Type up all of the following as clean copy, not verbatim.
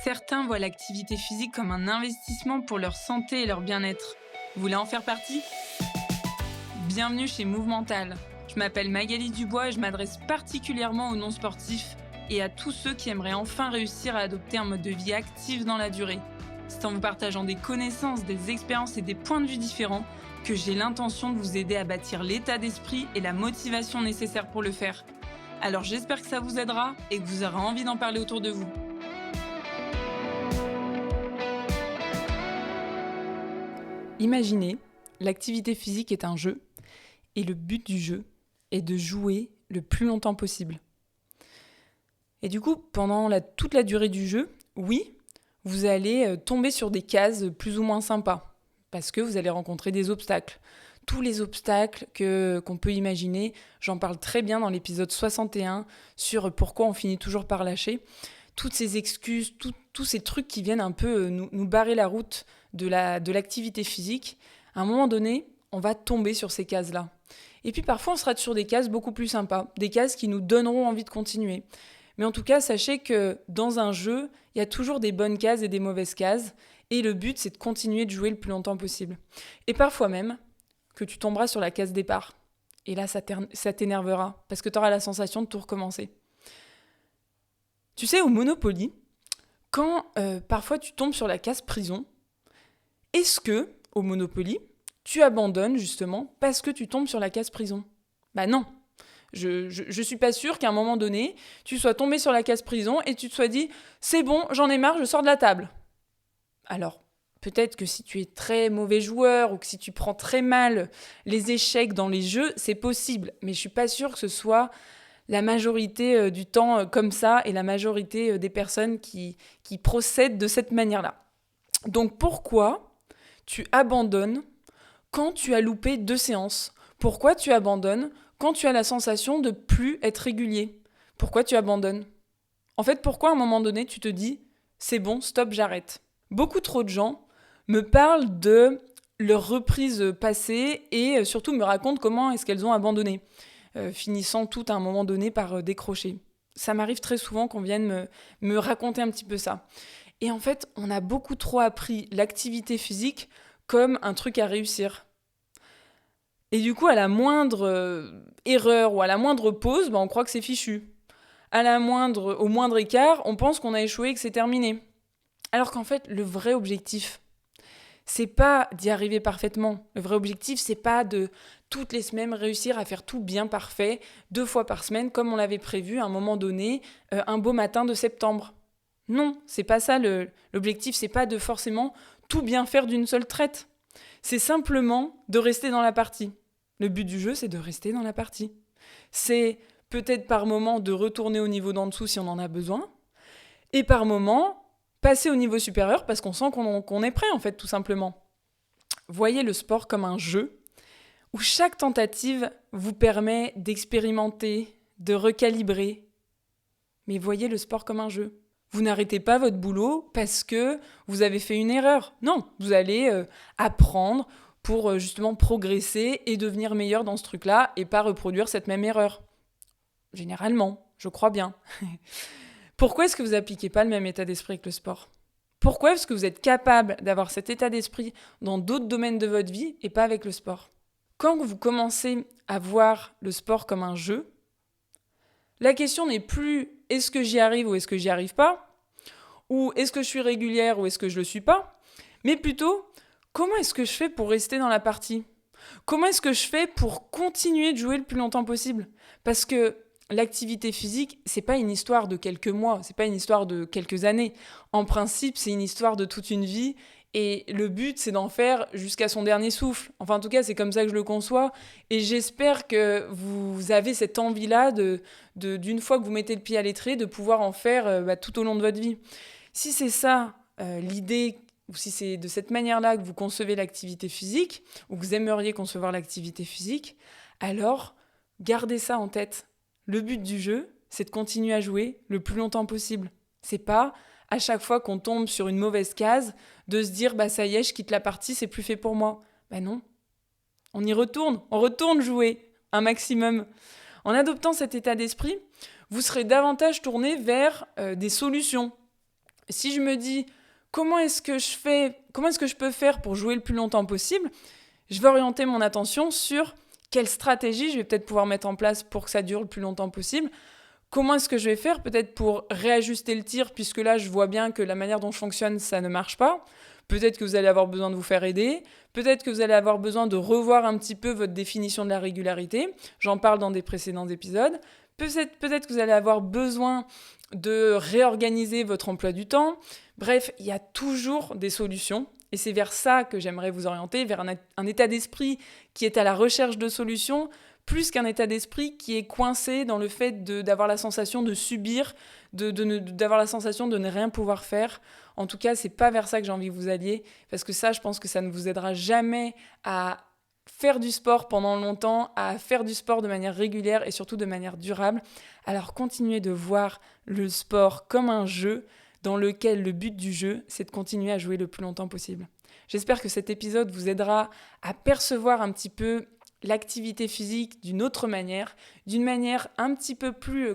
Certains voient l'activité physique comme un investissement pour leur santé et leur bien-être. Vous voulez en faire partie ? Bienvenue chez Movemental. Je m'appelle Magali Dubois et je m'adresse particulièrement aux non-sportifs et à tous ceux qui aimeraient enfin réussir à adopter un mode de vie actif dans la durée. C'est en vous partageant des connaissances, des expériences et des points de vue différents que j'ai l'intention de vous aider à bâtir l'état d'esprit et la motivation nécessaires pour le faire. Alors j'espère que ça vous aidera et que vous aurez envie d'en parler autour de vous. Imaginez, l'activité physique est un jeu et le but du jeu est de jouer le plus longtemps possible. Et du coup, pendant toute la durée du jeu, oui, vous allez tomber sur des cases plus ou moins sympas parce que vous allez rencontrer des obstacles. Tous les obstacles qu'on peut imaginer, j'en parle très bien dans l'épisode 61 sur pourquoi on finit toujours par lâcher. Toutes ces excuses, tous ces trucs qui viennent un peu nous barrer la route de l'activité physique, à un moment donné, on va tomber sur ces cases-là. Et puis parfois, on sera sur des cases beaucoup plus sympas, des cases qui nous donneront envie de continuer. Mais en tout cas, sachez que dans un jeu, il y a toujours des bonnes cases et des mauvaises cases, et le but, c'est de continuer de jouer le plus longtemps possible. Et parfois même, que tu tomberas sur la case départ. Et là, ça t'énervera, parce que tu auras la sensation de tout recommencer. Tu sais, au Monopoly, quand parfois tu tombes sur la case prison, est-ce que, au Monopoly, tu abandonnes justement parce que tu tombes sur la case prison ? Bah non. Je suis pas sûre qu'à un moment donné, tu sois tombé sur la case prison et tu te sois dit « c'est bon, j'en ai marre, je sors de la table ». Alors, peut-être que si tu es très mauvais joueur ou que si tu prends très mal les échecs dans les jeux, c'est possible. Mais je suis pas sûre que ce soit la majorité du temps comme ça et la majorité des personnes qui procèdent de cette manière-là. Donc pourquoi tu abandonnes quand tu as loupé 2 séances ? Pourquoi tu abandonnes quand tu as la sensation de plus être régulier ? Pourquoi tu abandonnes ? En fait, pourquoi à un moment donné tu te dis « c'est bon, stop, j'arrête ». Beaucoup trop de gens me parlent de leur reprise passée et surtout me racontent comment est-ce qu'elles ont abandonné, finissant tout à un moment donné par décrocher. Ça m'arrive très souvent qu'on vienne me raconter un petit peu ça. Et en fait, on a beaucoup trop appris l'activité physique comme un truc à réussir. Et du coup, à la moindre erreur ou à la moindre pause, on croit que c'est fichu. Au moindre écart, on pense qu'on a échoué et que c'est terminé. Alors qu'en fait, le vrai objectif, c'est pas d'y arriver parfaitement. Le vrai objectif, c'est pas de toutes les semaines réussir à faire tout bien parfait, 2 fois par semaine, comme on l'avait prévu à un moment donné, un beau matin de septembre. Non, c'est pas ça l'objectif, c'est pas de forcément tout bien faire d'une seule traite. C'est simplement de rester dans la partie. Le but du jeu, c'est de rester dans la partie. C'est peut-être par moment de retourner au niveau d'en dessous si on en a besoin, et par moment, passer au niveau supérieur parce qu'on sent qu'on est prêt en fait, tout simplement. Voyez le sport comme un jeu où chaque tentative vous permet d'expérimenter, de recalibrer. Mais voyez le sport comme un jeu. Vous n'arrêtez pas votre boulot parce que vous avez fait une erreur. Non, vous allez apprendre pour justement progresser et devenir meilleur dans ce truc-là et pas reproduire cette même erreur. Généralement, je crois bien. Pourquoi est-ce que vous n'appliquez pas le même état d'esprit que le sport ? Pourquoi est-ce que vous êtes capable d'avoir cet état d'esprit dans d'autres domaines de votre vie et pas avec le sport ? Quand vous commencez à voir le sport comme un jeu, la question n'est plus « est-ce que j'y arrive ou est-ce que j'y arrive pas ?» ou « est-ce que je suis régulière ou est-ce que je le suis pas ?» mais plutôt « comment est-ce que je fais pour rester dans la partie ? Comment est-ce que je fais pour continuer de jouer le plus longtemps possible ? » Parce que l'activité physique, c'est pas une histoire de quelques mois, c'est pas une histoire de quelques années. En principe, c'est une histoire de toute une vie et le but, c'est d'en faire jusqu'à son dernier souffle. Enfin, en tout cas, c'est comme ça que je le conçois et j'espère que vous avez cette envie-là d'une fois que vous mettez le pied à l'étrier, de pouvoir en faire tout au long de votre vie. Si c'est ça l'idée, ou si c'est de cette manière-là que vous concevez l'activité physique, ou que vous aimeriez concevoir l'activité physique, alors gardez ça en tête. Le but du jeu, c'est de continuer à jouer le plus longtemps possible. C'est pas, à chaque fois qu'on tombe sur une mauvaise case, de se dire « ça y est, je quitte la partie, c'est plus fait pour moi ». Non. On retourne jouer un maximum. En adoptant cet état d'esprit, vous serez davantage tourné vers des solutions. Si je me dis comment est-ce que je peux faire pour jouer le plus longtemps possible, je vais orienter mon attention sur quelle stratégie je vais peut-être pouvoir mettre en place pour que ça dure le plus longtemps possible. Comment est-ce que je vais faire peut-être pour réajuster le tir, puisque là, je vois bien que la manière dont je fonctionne, ça ne marche pas. Peut-être que vous allez avoir besoin de vous faire aider. Peut-être que vous allez avoir besoin de revoir un petit peu votre définition de la régularité. J'en parle dans des précédents épisodes. Peut-être que vous allez avoir besoin de réorganiser votre emploi du temps. Bref, il y a toujours des solutions. Et c'est vers ça que j'aimerais vous orienter, vers un état d'esprit qui est à la recherche de solutions, plus qu'un état d'esprit qui est coincé dans le fait d'avoir la sensation de subir, d'avoir la sensation de ne rien pouvoir faire. En tout cas, c'est pas vers ça que j'ai envie que vous alliez, parce que ça, je pense que ça ne vous aidera jamais à faire du sport pendant longtemps, à faire du sport de manière régulière et surtout de manière durable. Alors continuez de voir le sport comme un jeu dans lequel le but du jeu, c'est de continuer à jouer le plus longtemps possible. J'espère que cet épisode vous aidera à percevoir un petit peu l'activité physique d'une autre manière, d'une manière un petit peu plus,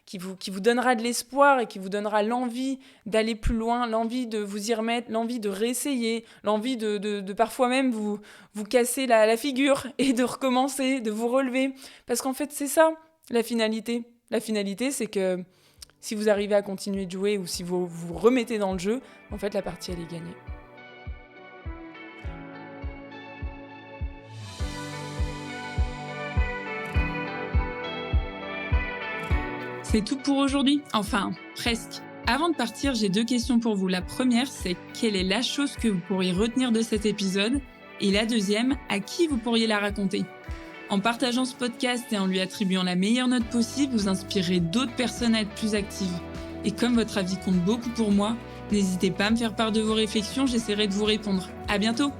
qui vous donnera de l'espoir et qui vous donnera l'envie d'aller plus loin, l'envie de vous y remettre, l'envie de réessayer, l'envie de parfois même vous casser la figure et de recommencer, de vous relever. Parce qu'en fait, c'est ça, la finalité. La finalité, c'est que si vous arrivez à continuer de jouer ou si vous vous remettez dans le jeu, en fait, la partie, elle est gagnée. C'est tout pour aujourd'hui, enfin, presque. Avant de partir, j'ai 2 questions pour vous. La première, c'est quelle est la chose que vous pourriez retenir de cet épisode ? Et la deuxième, à qui vous pourriez la raconter ? En partageant ce podcast et en lui attribuant la meilleure note possible, vous inspirerez d'autres personnes à être plus actives. Et comme votre avis compte beaucoup pour moi, n'hésitez pas à me faire part de vos réflexions, j'essaierai de vous répondre. À bientôt !